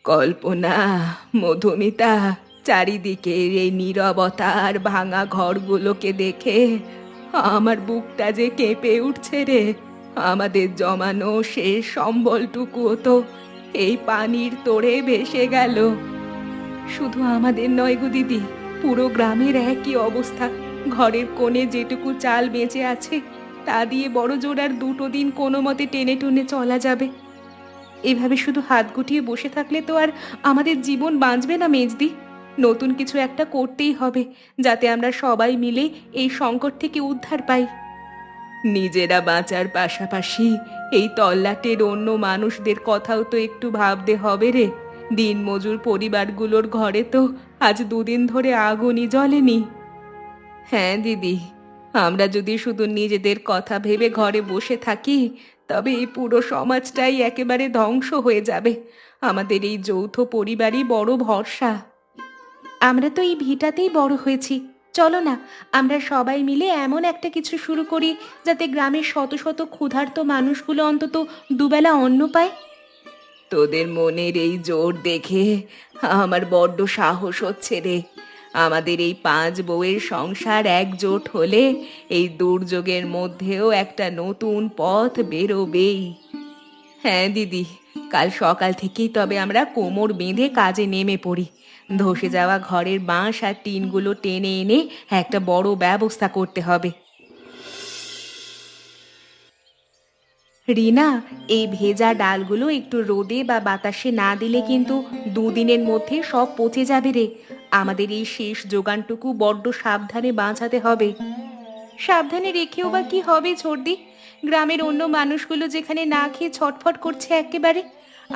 কল্পনা, মধুমিতা, চারিদিকের এই নীরবতা আর ভাঙা ঘরগুলোকে দেখে আমার বুকটা যে কেঁপে উঠছে রে। আমাদের জমানো শেষ সম্বলটুকুও তো এই পানির তোড়ে ভেসে গেল। শুধু আমাদের নয় গো দিদি, পুরো গ্রামের একই অবস্থা। ঘরের কোণে যেটুকু চাল বেঁচে আছে তা দিয়ে বড় জোর আর 2 দিন কোনো মতে টেনে টুনে চলা যাবে। এভাবে শুধু হাত গুটিয়ে বসে থাকলে তো আর আমাদের জীবন বাঁচবে না মেজদি। নতুন কিছু একটা করতেই হবে, যাতে আমরা সবাই মিলে এই সংকট থেকে উদ্ধার পাই। নিজেরা বাঁচার পাশাপাশি এই তল্লাটের অন্য মানুষদের কথাও তো একটু ভাবতে হবে রে। দিনমজুর পরিবারগুলোর ঘরে তো আজ 2 দিন ধরে আগুনই জ্বলেনি। হ্যাঁ দিদি, আমরা যদি শুধু নিজেদের কথা ভেবে ঘরে বসে থাকি তবে এই পুরো সমাজটাই একেবারে ধ্বংস হয়ে যাবে। আমাদের এই যৌথ পরিবারই বড় ভরসা। আমরা তো এই ভিটাতেই বড় হয়েছি। চলো না, আমরা সবাই মিলে এমন একটা কিছু শুরু করি যাতে গ্রামের শত শত ক্ষুধার্ত মানুষগুলো অন্তত দুবেলা অন্ন পায়। তোদের মনের এই জোর দেখে আমার বড্ড সাহস হচ্ছে রে। আমাদের এই 5 বউয়ের সংসার একজোট হলে এই দুর্যোগের মধ্যেও একটা নতুন পথ বেরোবেই। হ্যাঁ দিদি, কাল সকাল থেকেই তবে আমরা কোমর বেঁধে কাজে নেমে পড়ি। ধসে যাওয়া ঘরের বাঁশ আর টিনগুলো টেনে এনে একটা বড় ব্যবস্থা করতে হবে। রিনা, এই ভেজা ডালগুলো একটু রোদে বা বাতাসে না দিলে কিন্তু 2 দিনের মধ্যে সব পচে যাবে রে। আমাদের এই শেষ যোগানটুকু বড্ড সাবধানে বাঁচাতে হবে। সাবধানে রেখেও বা কি হবে ছোটদি? গ্রামের অন্য মানুষগুলো যেখানে না খেয়ে ছটফট করছে একেবারে,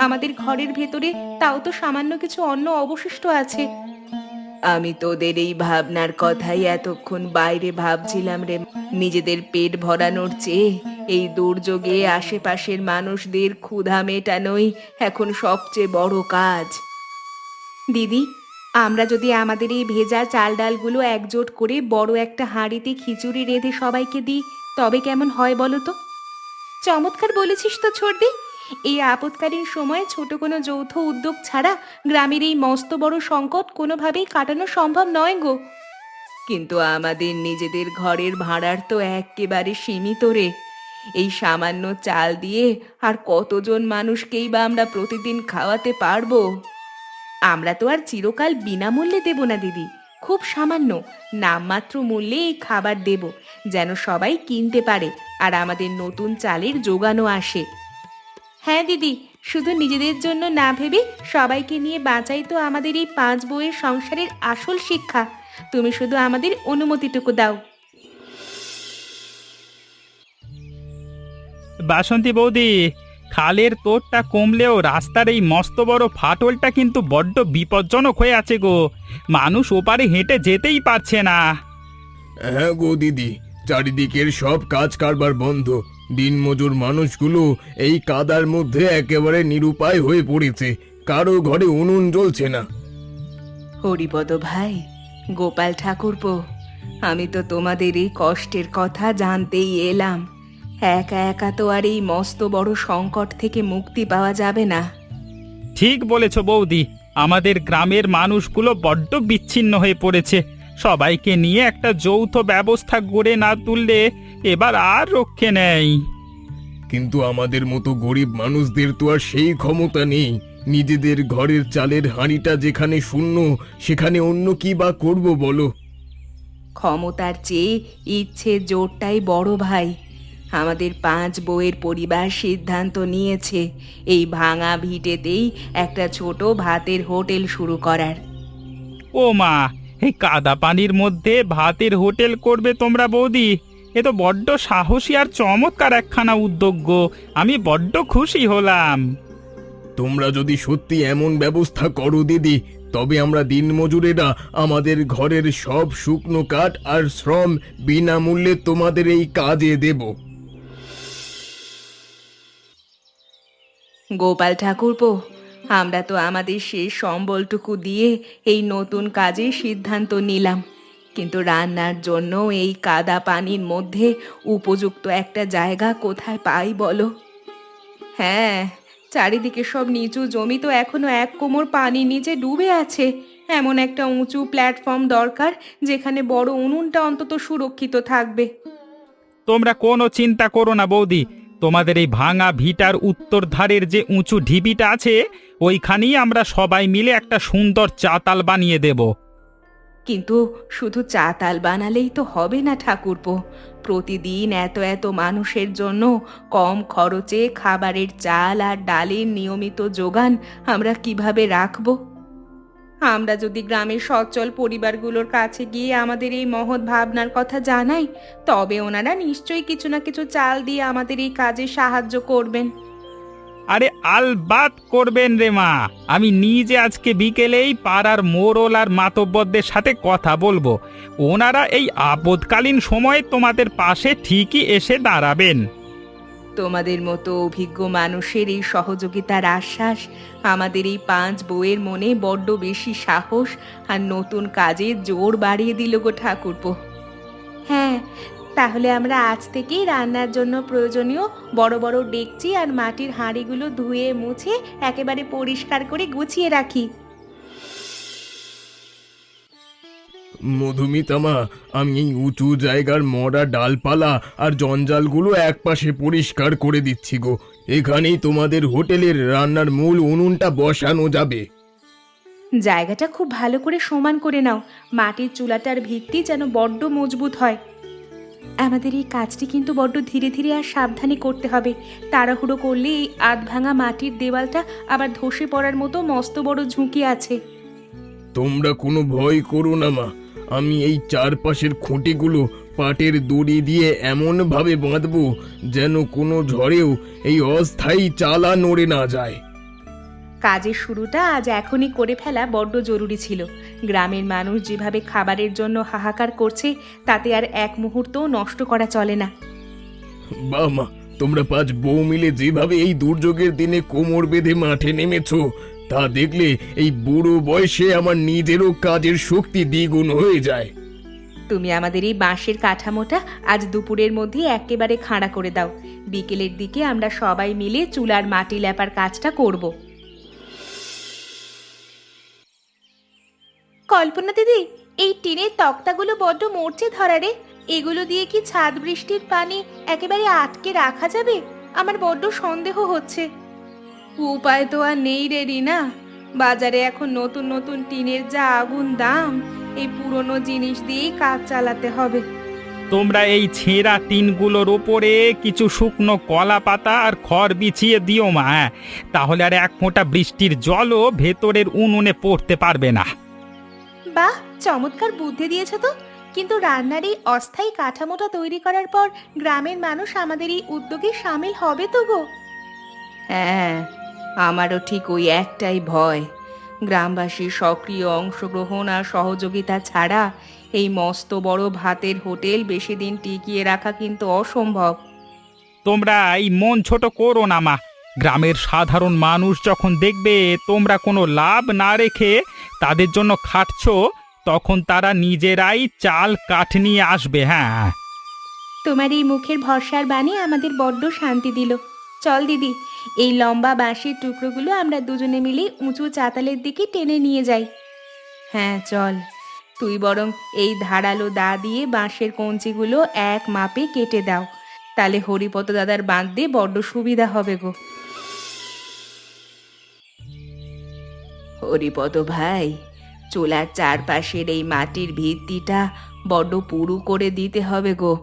আমাদের ঘরের ভেতরে তাও তো সামান্য কিছু অন্ন অবশিষ্ট আছে। আমি তোদের এই ভাবনার কথাই এতক্ষণ বাইরে ভাবছিলাম রে। নিজেদের পেট ভরানোর চেয়ে এই দুর্যোগে আশেপাশের মানুষদের ক্ষুধা মেটানোই এখন সবচেয়ে বড় কাজ। দিদি, আমরা যদি আমাদের এই ভেজা চাল ডালগুলো একজোট করে বড় একটা হাঁড়িতে খিচুড়ি রেঁধে সবাইকে দিই তবে কেমন হয় বলো তো? চমৎকার বলেছিস তো ছোটদি। এই আপৎকালীন সময়ে ছোট কোনো যৌথ উদ্যোগ ছাড়া গ্রামের এই মস্ত বড় সংকট কোনোভাবেই কাটানো সম্ভব নয় গো। কিন্তু আমাদের নিজেদের ঘরের ভাড়ার তো একেবারে সীমিত রে। এই সামান্য চাল দিয়ে আর কতজন মানুষকেই বা আমরা প্রতিদিন খাওয়াতে পারবো? আমরা তো আর চিরকাল বিনামূল্যে দেব না দিদি। খুব সামান্য নামমাত্র মূল্যে এই খাবার দেব, যেন সবাই কিনতে পারে আর আমাদের নতুন চালের যোগানও আসে। হ্যাঁ দিদি, শুধু নিজেদের জন্য না ভেবে সবাইকে নিয়ে বাঁচাই তো আমাদের এই 5 বউয়ের সংসারের আসল শিক্ষা। তুমি শুধু আমাদের অনুমতিটুকু দাও। বাসন্তী বৌদি, খালের তোড়টা কমলেও রাস্তার এই মস্ত বড় ফাটলটা কিন্তু বড্ড বিপজ্জনক হয়ে আছে গো। মানুষ ওপারে হেঁটে যেতেই পারছে না। হ্যাঁ গো দিদি, চারিদিকের সব কাজ কারবার বন্ধ। দিনমজুর মানুষগুলো এই কাদার মধ্যে একেবারে নিরুপায় হয়ে পড়েছে। কারো ঘরে উনুন জ্বলছে না। হরিপদ ভাই, গোপাল ঠাকুরপো, আমি তো তোমাদের এই কষ্টের কথা জানতেই এলাম। একা একা তো আর এই মস্ত বড় সংকট থেকে মুক্তি পাওয়া যাবে না। ঠিক বলেছ বৌদি, আমাদের গ্রামের মানুষগুলো বড্ড বিচ্ছিন্ন হয়ে পড়েছে। সবাইকে নিয়ে একটা যৌথ ব্যবস্থা গড়ে না তুললে এবার আর রক্ষে নেই। কিন্তু আমাদের মতো গরিব মানুষদের তো আর সেই ক্ষমতা নেই। নিজেদের ঘরের চালের হাঁড়িটা যেখানে শূন্য, সেখানে অন্য কি বা করব বলো? ক্ষমতার চেয়ে ইচ্ছে জোরটাই বড় ভাই। আমাদের 5 বউয়ের পরিবার সিদ্ধান্ত নিয়েছে এই ভাঙা ভিটেতেই একটা ছোট ভাতের হোটেল শুরু করার। ও মা, এই কাদা পানির মধ্যে ভাতের হোটেল করবে তোমরা বৌদি? এ তো বড্ড সাহসী আর চমৎকার একখানা উদ্যোগ গো। আমি বড্ড খুশি হলাম। তোমরা যদি সত্যি এমন ব্যবস্থা করো দিদি, তবে আমরা দিনমজুরেরা আমাদের ঘরের সব শুকনো কাঠ আর শ্রম বিনামূল্যে তোমাদের এই কাজে দেব। গোপাল ঠাকুরপো, আমরা তো আমাদের শেষ সম্বলটুকু দিয়ে এই নতুন কাজের সিদ্ধান্ত নিলাম, কিন্তু রান্নার জন্য এই কাদা পানির মধ্যে উপযুক্ত একটা জায়গা কোথায় পাই বলো? হ্যাঁ, চারিদিকে সব নিচু জমি তো এখনো এক কোমর পানির নিচে ডুবে আছে। এমন একটা উঁচু প্ল্যাটফর্ম দরকার যেখানে বড় উনুনটা অন্তত সুরক্ষিত থাকবে। তোমরা কোনো চিন্তা করো না বৌদি, তোমাদের এই ভাঙা ভিটার উত্তর ধারের যে উঁচু ঢিবিটা আছে ওইখানেই আমরা সবাই মিলে একটা সুন্দর চাতাল বানিয়ে দেব। কিন্তু শুধু চাতাল বানালেই তো হবে না ঠাকুরপো। প্রতিদিন এত এত মানুষের জন্য কম খরচে খাবারের চাল আর ডালের নিয়মিত যোগান আমরা কিভাবে রাখবো? আমরা যদি গ্রামের সচ্ছল পরিবারগুলোর কাছে গিয়ে আমাদের এই মহৎ ভাবনার কথা জানাই, তবে ওনারা নিশ্চয়ই কিছু না কিছু চাল দিয়ে আমাদের এই কাজে সাহায্য করবেন। আরে আলবাত করবেন রে মা, আমি নিজে আজকে বিকেলেই পাড়ার মোড়ল আর মাতব্বরদের সাথে কথা বলবো। ওনারা এই আপদকালীন সময়ে তোমাদের পাশে ঠিকই এসে দাঁড়াবেন। তোমাদের মতো অভিজ্ঞ মানুষের এই সহযোগিতার আশ্বাস আমাদের এই 5 বউয়ের মনে বড্ড বেশি সাহস আর নতুন কাজের জোর বাড়িয়ে দিল গো ঠাকুরপো। হ্যাঁ, তাহলে আমরা আজ থেকেই রান্নার জন্য প্রয়োজনীয় বড় বড় ডেকচি আর মাটির হাঁড়িগুলো ধুয়ে মুছে একেবারে পরিষ্কার করে গুছিয়ে রাখি। মধুমিতামা, আমি এই উঁচু জায়গার মরা ডালপালা আর জঞ্জালগুলো একপাশে পরিষ্কার করে দিচ্ছি গো। এখানেই তোমাদের হোটেলের রান্নার মূল উনুনটা বসানো যাবে। জায়গাটা খুব ভালো করে সমান করে নাও, মাটির চুলাটার ভিত্তি যেন বড্ড মজবুত হয়। আমাদের এই কাজটি কিন্তু বড্ড ধীরে ধীরে আর সাবধানে করতে হবে। তাড়াহুড়ো করলে এই আধ ভাঙা মাটির দেওয়ালটা আবার ধসে পড়ার মতো মস্ত বড় ঝুঁকি আছে। তোমরা কোনো ভয় করো না মা, আমি এই চারপাশের খুঁটিগুলো পাটের দড়ি দিয়ে এমনভাবে বাঁধবো যেন কোনো ঝড়েও এই অস্থায়ী চালা নড়ে না যায়। কাজের শুরুটা আজ এখনই করে ফেলা বড্ড জরুরি ছিল। গ্রামের মানুষ যেভাবে খাবারের জন্য হাহাকার করছে তাতে আর এক মুহূর্তও নষ্ট করা চলে না। বা মা, তোমরা 5 বউ মিলে যেভাবে এই দুর্যোগের দিনে কোমর বেঁধে মাঠে নেমেছো তা দেখলে এই বুড়ো বয়সে আমার নিজেরও কাজের শক্তি দ্বিগুণ হয়ে যায়। তুমি আমাদের এই বাঁশের কাঠামোটা আজ দুপুরের মধ্যে একেবারে খাড়া করে দাও। বিকেলের দিকে আমরা সবাই মিলে চুলার মাটি লেপার কাজটা করব। কল্পনা দিদি, এই টিনের তক্তাগুলো বড্ড মরচে ধরা রে। এগুলো দিয়ে কি ছাদ বৃষ্টির পানি একেবারে আটকে রাখা যাবে? আমার বড্ড সন্দেহ হচ্ছে। উপায় তো আর নেই রে রিনা। বাজারে এখন নতুন নতুন টিনের যা আগুন দাম, এই পুরনো জিনিস দিয়েই কাজ চালাতে হবে। তোমরা এই ছেঁড়া টিনগুলোর ওপরে কিছু শুকনো কলা পাতা আর খড় বিছিয়ে দিও মা, হ্যাঁ? তাহলে আর এক ফোঁটা বৃষ্টির জলও ভেতরের উনুনে পড়তে পারবে না। বাহ, চমৎকার বুদ্ধি দিয়েছ তো। কিন্তু রান্নার এই অস্থায়ী কাঠামোটা তৈরি করার পর গ্রামের মানুষ আমাদের এই উদ্যোগে সামিল হবে তো গো? হ্যাঁ, আমারও ঠিক ওই একটাই ভয়। গ্রামবাসীর সক্রিয় অংশগ্রহণ আর সহযোগিতা ছাড়া এই মস্ত বড় ভাতের হোটেল বেশি দিন টিকিয়ে রাখা কিন্তু অসম্ভব। তোমরা এই মন ছোট করো না মা। গ্রামের সাধারণ মানুষ যখন দেখবে তোমরা কোনো লাভ না রেখে তাদের জন্য খাটছো, তখন তারা নিজেরাই চাল কাঠ নিয়ে আসবে। হ্যাঁ, তোমার এই মুখের ভরসার বাণী আমাদের বড্ড শান্তি দিল। চল দিদি, এই লম্বা বাঁশের টুকরোগুলো আমরা দুজনে মিলে উঁচু চাতালের দিকে টেনে নিয়ে যাই। হ্যাঁ চল, তুই বরং এই ধারালো দা দিয়ে বাঁশের কঞ্চিগুলো এক মাপে কেটে দাও, তাহলে হরিপদ দাদার বাঁধতে বড্ড সুবিধা হবে গো। হরিপদ ভাই, চুলার চারপাশের এই মাটির ভিত্তিটা বড্ড পুরু করে দিতে হবে গো।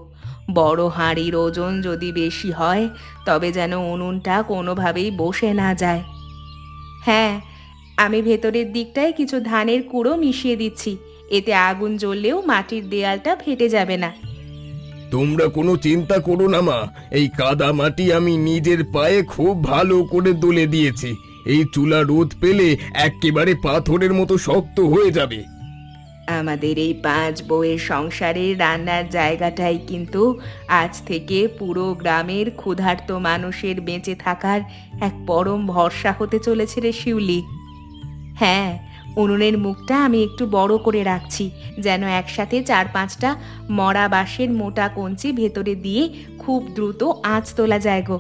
বড় হাঁড়ির ওজন যদি বেশি হয় তবে যেন উনুনটা কোনোভাবেই বসে না যায়। হ্যাঁ, আমি ভেতরের দিকটায় কিছু ধানের কুড়ো মিশিয়ে দিচ্ছি, এতে আগুন জ্বললেও মাটির দেয়ালটা ফেটে যাবে না। তোমরা কোনো চিন্তা করো না মা, এই কাদা মাটি আমি নিজের পায়ে খুব ভালো করে দলে দিয়েছি। এই চুলা রোদ পেলে একেবারে পাথরের মতো শক্ত হয়ে যাবে। আমাদের এই 5 বউয়ের সংসারের রান্নার জায়গাটাই কিন্তু আজ থেকে পুরো গ্রামের ক্ষুধার্ত মানুষের বেঁচে থাকার এক পরম ভরসা হতে চলেছে রে শিউলি। হ্যাঁ, উনুনের মুখটা আমি একটু বড় করে রাখছি যেন একসাথে 4-5টা মরা বাঁশের মোটা কঞ্চি ভেতরে দিয়ে খুব দ্রুত আঁচ তোলা যায় গো।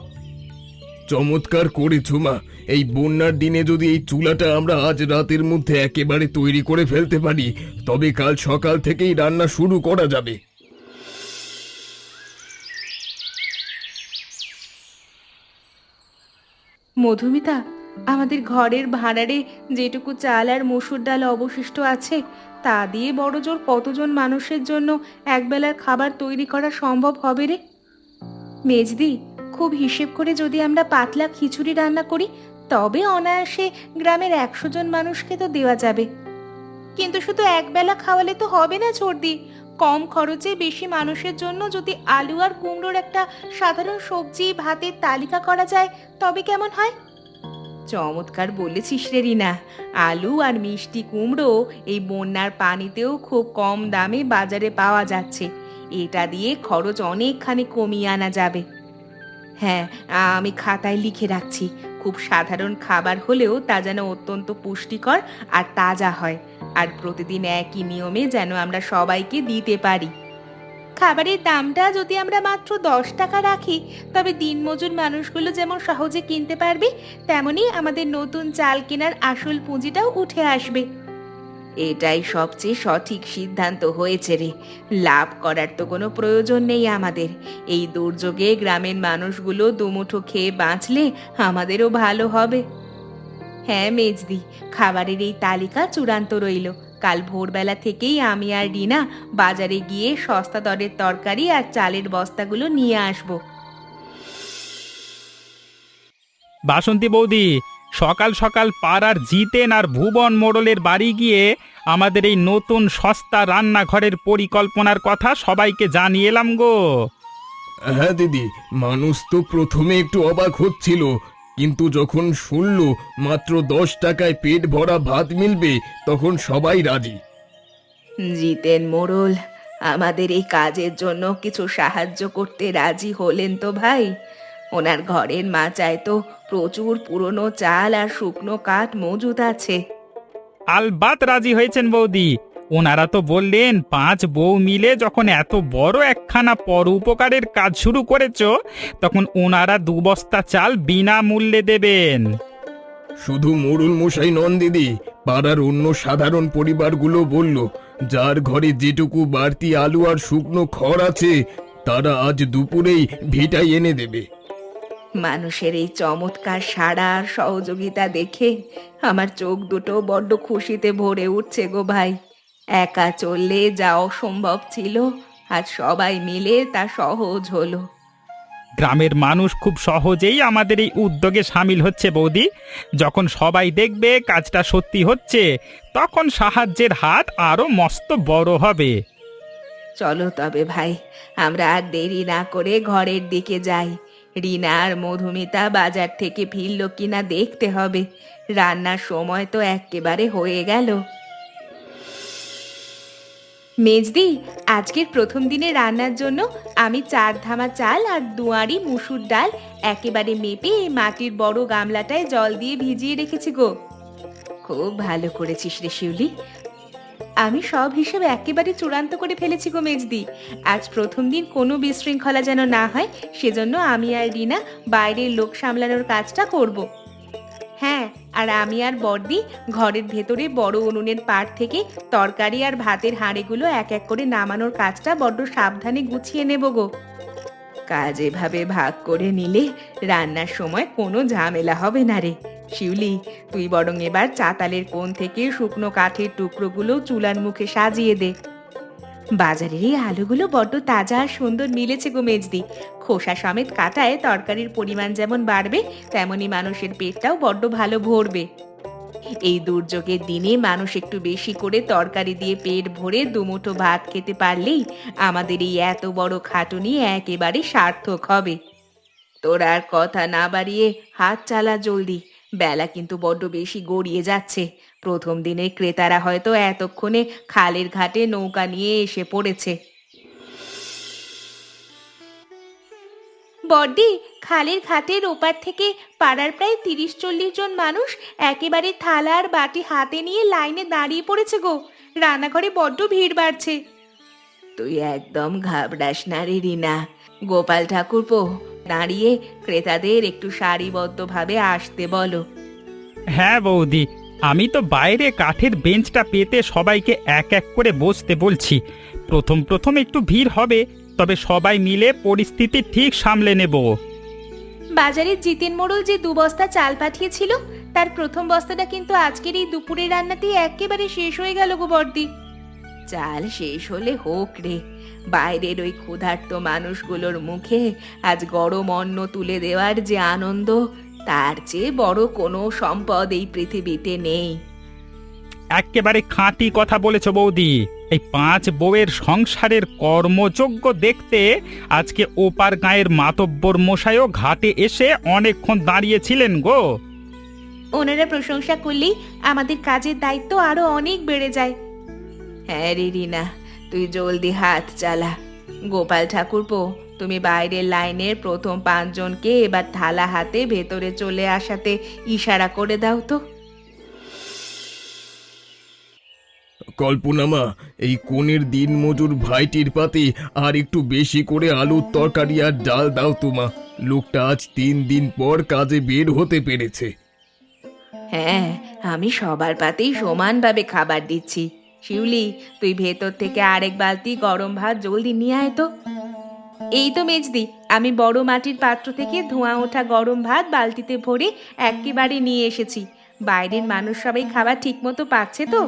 চমৎকার করেছো মা। এই বন্যার দিনে যদি এই চুলাটা আমরা আজ রাতের মধ্যে একেবারে তৈরি করে ফেলতে পারি, তবে কাল সকাল থেকেই রান্না শুরু করা যাবে। মধুমিতা, আমাদের ঘরের ভাঁড়ারে যেটুকু চাল আর মসুর ডাল অবশিষ্ট আছে তা দিয়ে বড়জোর কতজন মানুষের জন্য একবেলার খাবার তৈরি করা সম্ভব হবে রে? মেজদি, খুব হিসেব করে যদি আমরা পাতলা খিচুড়ি রান্না করি তবে অনায়াসে গ্রামের 100 জন মানুষকে তো দেওয়া যাবে। কিন্তু শুধু একবেলা খাওয়ালে তো হবে না ছোটদি। কম খরচে বেশি মানুষের জন্য যদি আলু আর কুমড়োর একটা সাধারণ সবজি ভাতের তালিকা করা যায় তবে কেমন হয়? চমৎকার বলেছিস রে রিনা। আলু আর মিষ্টি কুমড়ো এই বন্যার পানিতেও খুব কম দামে বাজারে পাওয়া যাচ্ছে। এটা দিয়ে খরচ অনেকখানি কমিয়ে আনা যাবে। হ্যাঁ, আমি খাতায় লিখে রাখছি। খুব সাধারণ খাবার হলেও তা যেন অত্যন্ত পুষ্টিকর আর তাজা হয়, আর প্রতিদিন একই নিয়মে যেন আমরা সবাইকে দিতে পারি। খাবারের দামটা যদি আমরা মাত্র 10 টাকা রাখি তবে দিনমজুর মানুষগুলো যেমন সহজে কিনতে পারবে, তেমনি আমাদের নতুন চাল কেনার আসল পুঁজিটাও উঠে আসবে। এটাই সবচেয়ে সঠিক সিদ্ধান্ত হয়েছে রে। লাভ করার তো কোনো প্রয়োজন নেই আমাদের। এই দুর্যোগে গ্রামের মানুষগুলো দুমুঠো খেয়ে বাঁচলে আমাদেরও ভালো হবে। হ্যাঁ মেজদি, খাবারের এই তালিকা চূড়ান্ত রইল। কাল ভোরবেলা থেকেই আমি আর রিনা বাজারে গিয়ে সস্তা দরের তরকারি আর চালের বস্তাগুলো নিয়ে আসবো। বাসন্তী বৌদি, সকাল সকাল পাড়ার জিতেন আর ভুবন মোড়লের বাড়ি গিয়ে আমাদের এই নতুন সস্তা রান্নাঘরের পরিকল্পনার কথা সবাইকে জানিয়ে এলাম গো। হ্যাঁ দিদি, মানুষ তো প্রথমে একটু অবাক হচ্ছিল, কিন্তু যখন শুনলো মাত্র 10 টাকায় পেট ভরা ভাত মিলবে তখন সবাই রাজি। জিতেন মোড়ল আমাদের এই কাজের জন্য কিছু সাহায্য করতে রাজি হলেন তো ভাই? ওনার ঘরের মাচায় তো প্রচুর পুরনো চাল আর শুকনো কাঠ মজুদ আছে। আলবাত রাজি হয়েছেন বৌদি। ওনারা তো বললেন 5 বউ মিলে যখন এত বড় একখানা পরোপকারের কাজ শুরু করেছো তখন ওনারা 2 বস্তা চাল বিনামূল্যে দেবেন। শুধু মোড়ল মশাই নন দিদি, পাড়ার অন্য সাধারণ পরিবারগুলো বলল যার ঘরে যেটুকু বাড়তি আলু আর শুকনো খড় আছে তারা আজ দুপুরেই ভিটাই এনে দেবে। মানুষের এই চমৎকার সাড়া আর সহযোগিতা দেখে আমার চোখ দুটো বড্ড খুশিতে ভরে উঠছে গো ভাই। একা চললে যা অসম্ভব ছিল আজ সবাই মিলে তা সহজ হলো। গ্রামের মানুষ খুব সহজেই আমাদের এই উদ্যোগে সামিল হচ্ছে বৌদি। যখন সবাই দেখবে কাজটা সত্যি হচ্ছে তখন সাহায্যের হাত আরো মস্ত বড় হবে। চলো তবে ভাই, আমরা আর দেরি না করে ঘরের দিকে যাই। রিনা আর মধুমিতা বাজার থেকে ফিরল কিনা দেখতে হবে। রান্নার সময় তো একেবারে হয়ে গেল। মেজদি, আজকের প্রথম দিনে রান্নার জন্য আমি 4 ধামা চাল আর দুয়ারি মুসুর ডাল একেবারে মেপে এই মাটির বড় গামলাটায় জল দিয়ে ভিজিয়ে রেখেছি গো। খুব ভালো করেছিস রে শিউলি। আমি সব হিসেব একেবারে চূড়ান্ত করে ফেলেছি গো মেজদি। আজ প্রথম দিন কোনো বিশৃঙ্খলা যেন না হয়, সেজন্য আমি আর রিনা বাইরের লোক সামলানোর কাজটা করব। হ্যাঁ, আর আমি আর বড়দি ঘরের ভেতরে বড় উনুনের পাড় থেকে তরকারি আর ভাতের হাঁড়িগুলো এক এক করে নামানোর কাজটা বড্ড সাবধানে গুছিয়ে নেব গো। কাজ এভাবে ভাগ করে নিলে রান্নার সময় কোনো ঝামেলা হবে না রে। শিউলি, তুই বরং এবার চাতালের কোণ থেকে শুকনো কাঠের টুকরোগুলো চুলার মুখে সাজিয়ে দে। বাজারের এই আলুগুলো বড্ড তাজা আর সুন্দর মিলেছে গো মেজদি। খোসা সমেত কাটায় তরকারির পরিমাণ যেমন বাড়বে তেমনি মানুষের পেটটাও বড্ড ভালো ভরবে। এই দুর্যোগের দিনে মানুষ একটু বেশি করে তরকারি দিয়ে পেট ভরে দুমুঠো ভাত খেতে পারলেই আমাদের এই এত বড় খাটুনি একেবারে সার্থক হবে। তোরা আর কথা না বাড়িয়ে হাত চালা জলদি, বেলা কিন্তু বড্ড বেশি গড়িয়ে যাচ্ছে। প্রথম দিনের ক্রেতারা হয়তো এতক্ষণে খালের ঘাটে নৌকা নিয়ে এসে পড়েছে। বড়দি, খালের ঘাটের ওপার থেকে পাড়ার প্রায় 30-40 জন মানুষ একেবারে থালা আর বাটি হাতে নিয়ে লাইনে দাঁড়িয়ে পড়েছে গো। রান্নাঘরে বড্ড ভিড় বাড়ছে। তুই একদম ঘাবড়াস না রে রিনা। গোপাল ঠাকুরপো, দাঁড়িয়ে ক্রেতাদের একটু সারিবদ্ধভাবে আসতে বলো। হ্যাঁ বৌদি, আমি তো বাইরে কাঠের বেঞ্চটা পেতে সবাইকে এক এক করে বসতে বলছি। প্রথম প্রথম একটু ভিড় হবে, তবে সবাই মিলে পরিস্থিতি ঠিক সামলে নেব। বাজারে জিতেন মোড়ল যে 2 বস্তা চাল পাঠিয়েছিল, তার প্রথম বস্তাটা কিন্তু আজকের এই দুপুরের রান্নাতেই একেবারে শেষ হয়ে গেল গো বর্দি। চাল শেষ হলে হোক রে, বাইরের ওই ক্ষুধার্ত মানুষগুলোর মুখে আজ গরম অন্ন তুলে দেওয়ার যে আনন্দ, তার চেয়ে বড় কোনো সম্পদ এই পৃথিবীতে নেই। একেবারে খাঁটি কথা বলেছ বৌদি। এই 5 বউয়ের সংসারের কর্মযোগ্য দেখতে আজকে ওপার গাঁয়ের মাতব্বর মশাইও ঘাটে এসে অনেকক্ষণ দাঁড়িয়েছিলেন গো। ওনারা প্রশংসা করলেই আমাদের কাজের দায়িত্ব আরো অনেক বেড়ে যায়। হ্যাঁ রে রিনা, তুই জলদি হাত চালা। গোপাল ঠাকুরপো, তুমি বাইরের লাইনের প্রথম 5 জনকে এবার থালা হাতে ভেতরে চলে আসাতে ইশারা করে দাও তো। কল্পনা মা, এই কোণের দিনমজুর ভাইটির পাতে আর একটু বেশি করে আলুর তরকারি আর ডাল দাও তো মা। লোকটা আজ 3 দিন পর কাজে বের হতে পেরেছে। হ্যাঁ, আমি সবার পাতেই সমানভাবে খাবার দিচ্ছি। শিউলি, তুই ভেতর থেকে আরেক বালতি গরম ভাত জলদি নিয়ে আয় তো। এই তো মেজদি, আমি বড় মাটির পাত্র থেকে ধোঁয়া ওঠা গরম ভাত বালতিতে ভরে একেবারে নিয়ে এসেছি। বাইরের মানুষ সবাই খাবার ঠিক মতো পাচ্ছে তো?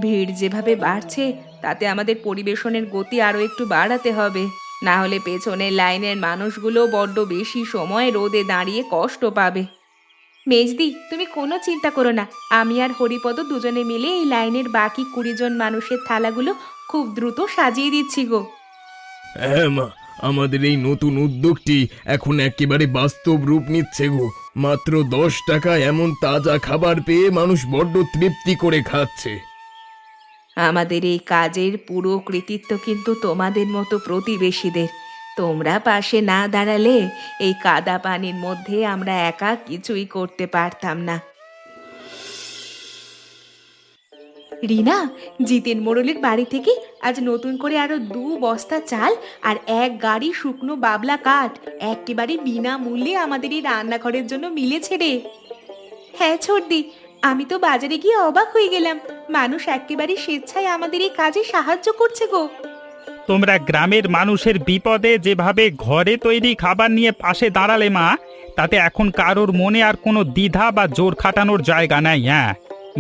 ভিড় যেভাবে বাড়ছে, তাতে আমাদের পরিবেশনের গতি আরো একটু বাড়াতে হবে, না হলে পেছনের লাইনের মানুষগুলো বড্ড বেশি সময় রোদে দাঁড়িয়ে কষ্ট পাবে। মেজদি, তুমি কোনো চিন্তা করো না, আমি আর হরিপদ দুজনে মিলে এই লাইনের বাকি 20 জন মানুষের থালাগুলো খুব দ্রুত সাজিয়ে দিচ্ছি গো। হ্যাঁ মা, আমাদের এই নতুন উদ্যোগটি এখন একেবারে বাস্তব রূপ নিচ্ছে গো। মাত্র 10 টাকা এমন তাজা খাবার পেয়ে মানুষ বড্ড তৃপ্তি করে খাচ্ছে। আমাদের এই কাজের পুরো কৃতিত্ব কিন্তু তোমাদের মতো প্রতিবেশীদের। তোমরা পাশে না দাঁড়ালে এই কাদা পানির মধ্যে আমরা একা কিছুই করতে পারতাম না। রিনা, জিতেন মোড়লের বাড়ি থেকে আজ নতুন করে আরো 2 বস্তা চাল আর 1 গাড়ি শুকনো বাবলা কাঠ একেবারে বিনামূল্যে আমাদের এই রান্নাঘরের জন্য মিলেছে রে। হ্যাঁ ছোটদি, আমি তো বাজারে গিয়ে অবাক হয়ে গেলাম। মানুষ একেবারে স্বেচ্ছায় আমাদের এই কাজে সাহায্য করছে গো। তোমরা গ্রামের মানুষের বিপদে যেভাবে ঘরে তৈরি খাবার নিয়ে পাশে দাঁড়ালে মা, তাতে এখন কারোর মনে আর কোনো দ্বিধা বা জোর খাটানোর জায়গা নাই। হ্যাঁ,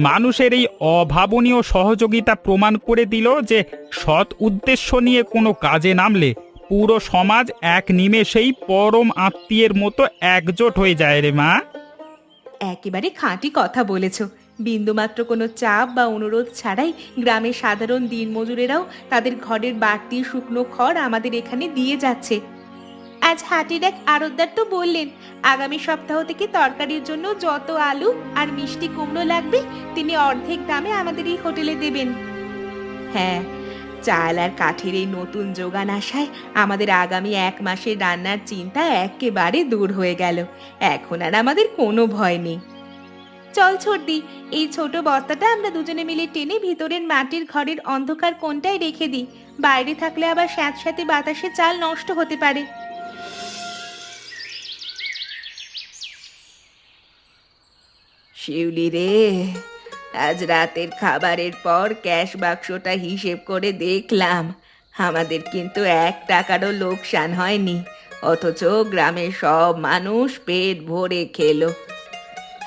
মানুষের এই অভাবনীয় সহযোগিতা প্রমাণ করে দিল যে সৎ উদ্দেশ্য নিয়ে কোনো কাজে নামলে পুরো সমাজ এক নিমেষেই পরম আত্মীয়ের মতো একজোট হয়ে যায় রে মা। একেবারে খাঁটি কথা বলেছ। বিন্দুমাত্র কোনো চাপ বা অনুরোধ ছাড়াই গ্রামের সাধারণ দিনমজুরেরাও তাদের ঘরের বাড়তি শুকনো খড় আমাদের এখানে দিয়ে যাচ্ছে। আজ হাটের এক আড়তদার তো বললেন, আগামী সপ্তাহ থেকে তরকারির জন্য যত আলু আর মিষ্টি কুমড়ো লাগবে তিনি অর্ধেক দামে আমাদের এই হোটেলে দেবেন। হ্যাঁ, চাল আর কাঠের এই নতুন যোগান আসায় আমাদের আগামী 1 মাসের রান্নার চিন্তা একেবারে দূর হয়ে গেল। এখন আর আমাদের কোনো ভয় নেই। চল ছোটদি, এই ছোট বস্তাটা আমরা দুজনে মিলে টেনে ভিতরের মাটির ঘরের অন্ধকার কোণটায় রেখে দিই। বাইরে থাকলে আবার স্যাঁতস্যাঁতে বাতাসে চাল নষ্ট হতে পারে। শিউলি রে, আজ রাতের খাবারের পর ক্যাশ বাক্সটা হিসেব করে দেখলাম, আমাদের কিন্তু 1 টাকারও লোকসান হয়নি, অথচ গ্রামের সব মানুষ পেট ভরে খেলো।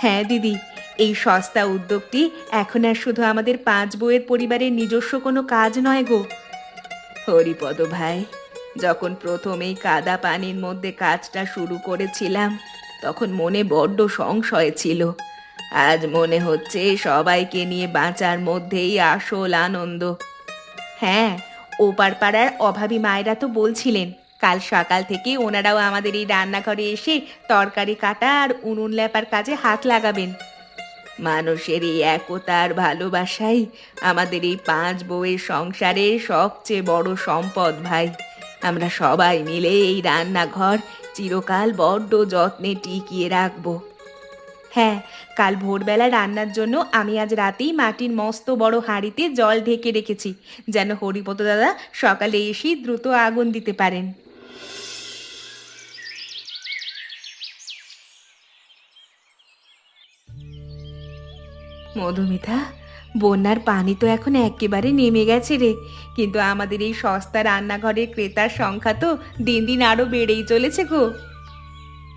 হ্যাঁ দিদি, এই সস্তা উদ্যোগটি এখন আর শুধু আমাদের 5 বউয়ের পরিবারের নিজস্ব কোনো কাজ নয় গো। হরিপদ ভাই, যখন প্রথম এই কাদা পানির মধ্যে কাজটা শুরু করেছিলাম, তখন মনে বড্ড সংশয় ছিল। আজ মনে হচ্ছে সবাইকে নিয়ে বাঁচার মধ্যেই আসল আনন্দ। হ্যাঁ, ওপার পাড়ার অভাবী মায়েরা তো বলছিলেন কাল সকাল থেকে ওনারাও আমাদের এই রান্নাঘরে এসে তরকারি কাটা আর উনুন লেপার কাজে হাত লাগাবেন। মানুষের এই একতা আর ভালোবাসাই আমাদের এই 5 বউয়ের সংসারের সবচেয়ে বড় সম্পদ ভাই। আমরা সবাই মিলে এই রান্নাঘর চিরকাল বড্ড যত্নে টিকিয়ে রাখবো। হ্যাঁ, কাল ভোরবেলা রান্নার জন্য আমি আজ রাতেই মাটির মস্ত বড় হাঁড়িতে জল ঢেকে রেখেছি, যেন হরিপদ দাদা সকালে এসেই দ্রুত আগুন দিতে পারেন। মধুমিতা, বন্যার পানি তো এখন একেবারে নেমে গেছে রে, কিন্তু আমাদের এই সস্তা রান্নাঘরের ক্রেতার সংখ্যা তো দিন দিন আরো বেড়েই চলেছে গো।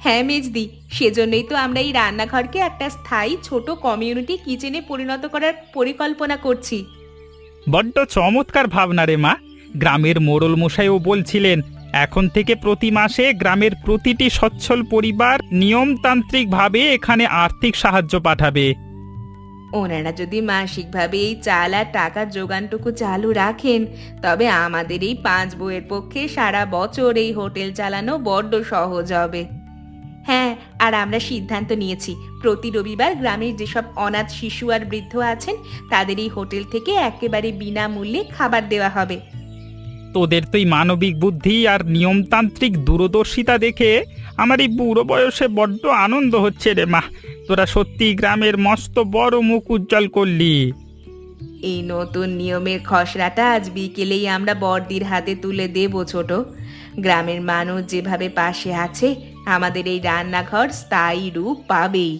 হ্যাঁ মেজদি, সেজন্যই তো আমরা এই রান্নাঘরকে একটা স্থায়ী ছোট কমিউনিটি কিচেনে পরিণত করার পরিকল্পনা করছি। বড্ড চমৎকার ভাবনা রে মা। গ্রামের মোড়ল মশাইও বলছিলেন এখন থেকে প্রতি মাসে গ্রামের প্রতিটি সচ্ছল পরিবার নিয়মতান্ত্রিকভাবে এখানে আর্থিক সাহায্য পাঠাবে। ওনারা যদি মাসিকভাবে এই চাল আর টাকার যোগানটুকু চালু রাখেন, তবে আমাদের এই 5 বউয়ের পক্ষে সারা বছর এই হোটেল চালানো বড্ড সহজ হবে। হ্যাঁ, আর আমরা সিদ্ধান্ত নিয়েছি প্রতি রবিবার গ্রামের যেসব অনাথ শিশু আর বৃদ্ধ আছেন তাদের এই হোটেল থেকে একেবারে বিনামূল্যে খাবার দেওয়া হবে। তোদের তো এই মানবিক বুদ্ধি আর নিয়মতান্ত্রিক দূরদর্শিতা দেখে আমার এই বুড়ো বয়সে বড্ড আনন্দ হচ্ছে রে মা। তোরা সত্যি গ্রামের মস্ত বড় মুখ উজ্জ্বল করলি। এই নতুন নিয়মের খসড়াটা আজ বিকেলেই আমরা বড়দির হাতে তুলে দেব ছোট। গ্রামের মানুষ যেভাবে পাশে আছে, আমাদের এই রান্নাঘর স্থায়ী রূপ পাবেই।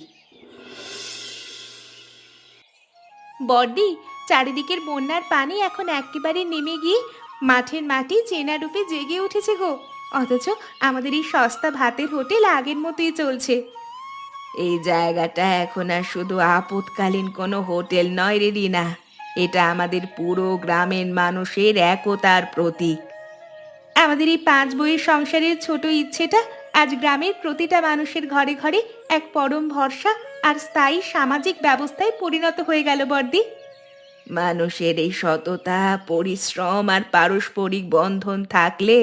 বড়দি, চারিদিকের বন্যার পানি এখন একেবারে নেমে গিয়ে মাঠের মাটি চেনা রূপে জেগে উঠেছে গো, অথচ আমাদের এই সস্তা ভাতের হোটেল আগের মতোই চলছে। এই জায়গাটা এখন আর শুধু আপৎকালীন কোনো হোটেল নয় রে রিনা, এটা আমাদের পুরো গ্রামের মানুষের একতার প্রতীক। আমাদের এই 5 বইয়ের সংসারের ছোট ইচ্ছেটা আজ গ্রামের প্রতিটা মানুষের ঘরে ঘরে এক পরম ভরসা আর স্থায়ী সামাজিক ব্যবস্থায় পরিণত হয়ে গেল বর্দি। মানুষের এই সততা, পরিশ্রম আর পারস্পরিক বন্ধন থাকলে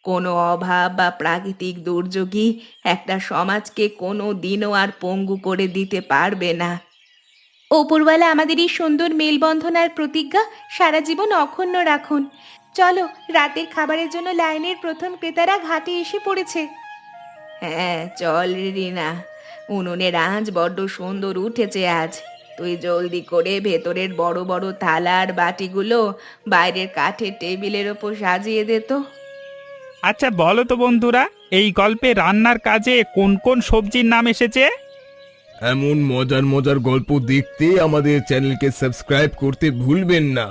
কোনো অভাব বা প্রাকৃতিক দুর্যোগই একটা সমাজকে কোনো দিনও আর পঙ্গু করে দিতে পারবে না। ওপরওয়ালা আমাদের এই সুন্দর মেলবন্ধন আর প্রতিজ্ঞা সারা জীবন অক্ষুণ্ণ রাখুন। চলো, রাতের খাবারের জন্য লাইনের প্রথম ক্রেতারা ঘাটে এসে পড়েছে। হ্যাঁ চল রে রিনা, উনুনের আঁচ বড্ড সুন্দর উঠেছে আজ। তুই জলদি করে ভেতরের বড় বড় থালা আর বাটিগুলো বাইরের কাঠের টেবিলের ওপর সাজিয়ে দে তো। আচ্ছা বলো তো বন্ধুরা, এই গল্পে রান্নার কাজে কোন কোন সবজির নাম এসেছে? এমন মজার মজার গল্প দেখতে আমাদের চ্যানেলকে সাবস্ক্রাইব করতে ভুলবেন না।